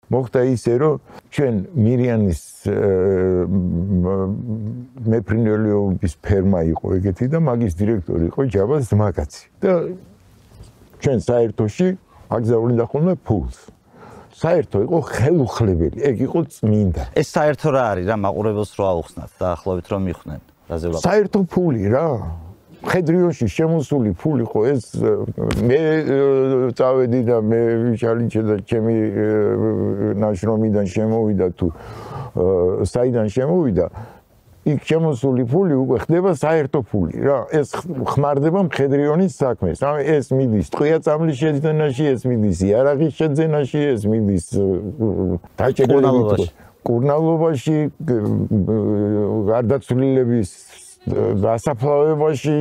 მოხდა ისე, რომ ჩვენ მირიანის მეფრინველეობის ფერმა იყო ეგეთი და მაგის დირექტორი იყო ჯაბას ძმაკაცი. და ჩვენ საერთოში აგზავნიდა ხოლმე ფულს. საერთო იყო ხელუხლებელი, ეგ იყო წმინდა. ეს საერთო რა არის რა მაყურებელს რო აუხსნათ დაახლოებით რომ მიხვდნენ. საერთო ფული რა. ხედრიონში შემოსული ფული ხო ეს მე წავედი და მე ვიჩალინჩე და ჩემი ნაშრომიდან შემოვიდა თუ საიდან შემოვიდა იქ შემოსული ფული უკვე ხდება საერთო ფული რა ეს ხმარდება მხედრიონის საქმეს რა ეს მიდის ტყვია წამლის შეძენაში ეს მიდის იარაღის შეძენაში ეს მიდის დაჭერილობაში კურნალობაში გარდაცვლილების დასაფლავებაში,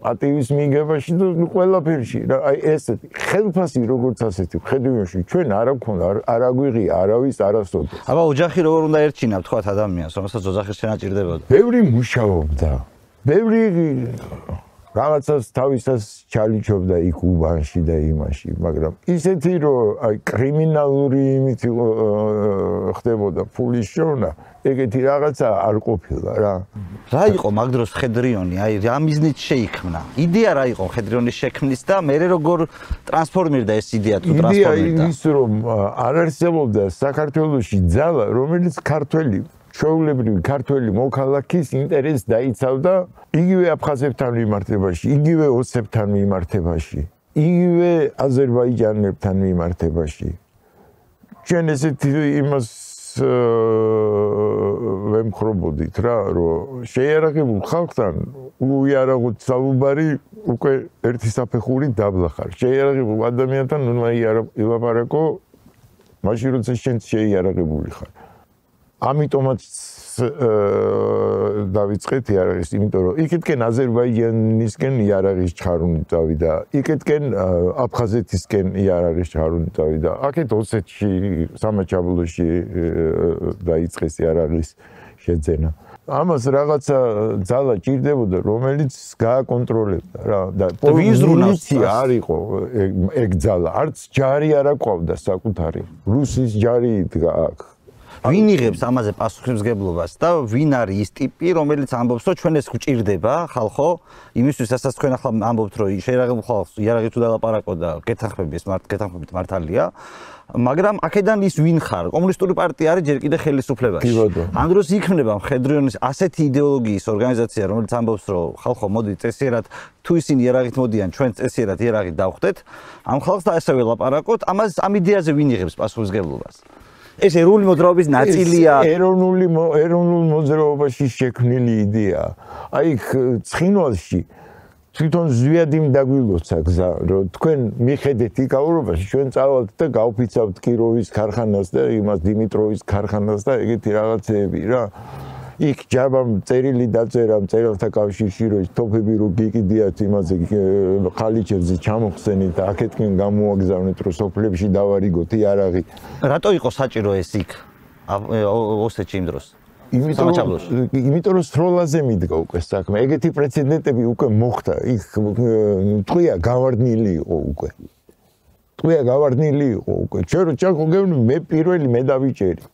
პატივის მიღებაში და ყველაფერში. აი ეს ხელფასი როგორც ასეთი ხედვიაში ჩვენ არ აქვს არ აგვიღია არავის არასოდეს. აბა ოჯახი როგორ უნდა ერჩინა თქვათ ადამიანს, რომელსაც ოჯახის შენა ჭირდებოდა? ბევრი მუშაობდა. ბევრი რაღაცას თავისას ჩალიჩობდა იქ უბანში და იმაში, მაგრამ ისეთი რომ აი კრიმინალური იმით ხდებოდა ფულის შოვნა ეგეთი რაღაცა არ ყოფილა რა. რა იყო მაგ დროს ხედრიონი? აი რა მიზნით შეიქმნა? იდეა რა იყო ხედრიონის შექმნის და მე როგორ ტრანსფორმირდა ეს იდეა თუ ტრანსფორმირდა? იდეა ის რომ არ არსებობდა საქართველოში ძალა, რომელიც ქართველი ჩვეულებრივი ქართველი მოქალაქის ინტერესს დაიცავდა იგივე აფხაზებთან მიმართებაში, იგივე ოსებთან მიმართებაში, იგივე აზერბაიჯანელებთან მიმართებაში. ჩვენ ესეთი იმას ვემხრობოდით რა, რომ შეიარაღებულ ხალხთან უიარაღოთ საუბარი უკვე ერთი საფეხური დაბლა ხარ. შეიარაღებულ ადამიანთან უნდა ილაპარაკო მაშინ როცა შენ შეიარაღებული ხარ. ამიტომაც დავიწყეთ იარაღის, იმიტომ რომ იქეთკენ აზერბაიჯანისკენ იარაღის ჩხარული წავიდა, იქეთკენ აფხაზეთისკენ იარაღის ჩხარული წავიდა, აქეთ ოსეთში, სამაჩაბლოში დაიწყეს იარაღის შეძენა. ამას რაღაცა ძალა ჭირდებოდა, რომელიც გააკონტროლებდა რა და პოლიცია არ იყო ეგ ძალა, არც ჯარი არ აყვავდა საკუთარი. რუსის ჯარი იდგა აქ. ვინ იღებს ამაზე პასუხისმგებლობას და ვინ არის ის ტიპი, რომელიც ამბობს, რომ ჩვენ ეს გვჭირდება, ხალხო, იმისთვის, რასაც თქვენ ახლა ამბობთ, რომ შეიარაღებულ ხალხს იარაღით თუ დალაპარაკო და გეთანხმებით მართალია, მაგრამ აქედან ის ვინ ხარ? კომუნისტური პარტია არის ჯერ კიდე ხელისუფლებაში. ამ დროს იქმნება მხედრიონის ასეთი იდეოლოგიის ორგანიზაცია, რომელიც ამბობს, რომ ხალხო, მოდი წესიერად თუ ისინი იარაღით მოდიან, ჩვენ წესიერად იარაღით დავხვდეთ, ამ ხალხს და ასევე ლაპარაკოთ, ამ იდეაზე ვინ იღებს პასუხისმგებლობას? ეს ეროვნული მოძრაობის ნაწილია. ეროვნულ მოძრაობაში შექმნილი იდეა. აი ცხინვალში თვითონ ზვიადიმ დაგვილოცა გზა, რომ თქვენ მიხედეთ იქაურობაში, ჩვენ წავალთ და გავფიცავთ კიროვის ქარხანას და იმას დიმიტროვის ქარხანას და ეგეთი რაღაცეები რა. იქ ჯაბამ წერილი დაწერა მწერალთა კავშირში, რომ თოფები რო გიკიდიათ იმაზე ხალიჩებზე ჩამოხსენით და აქეთკენ გამოაგზავნეთ, რომ სოფლებში დავარიგოთ იარაღი. რატო იყო საჭირო ეს იქ ოსეთში იმ დროს? იმიტომ რომ სროლაზე მიდგა უკვე საქმე. ეგეთი პრეცედენტები უკვე მოხდა. იქ ტყვია გავარდნილი იყო უკვე. ტყვია გავარდნილი იყო უკვე. ჩვენ რო ჩახოგევნი მე პირველი მე დავიჭერი.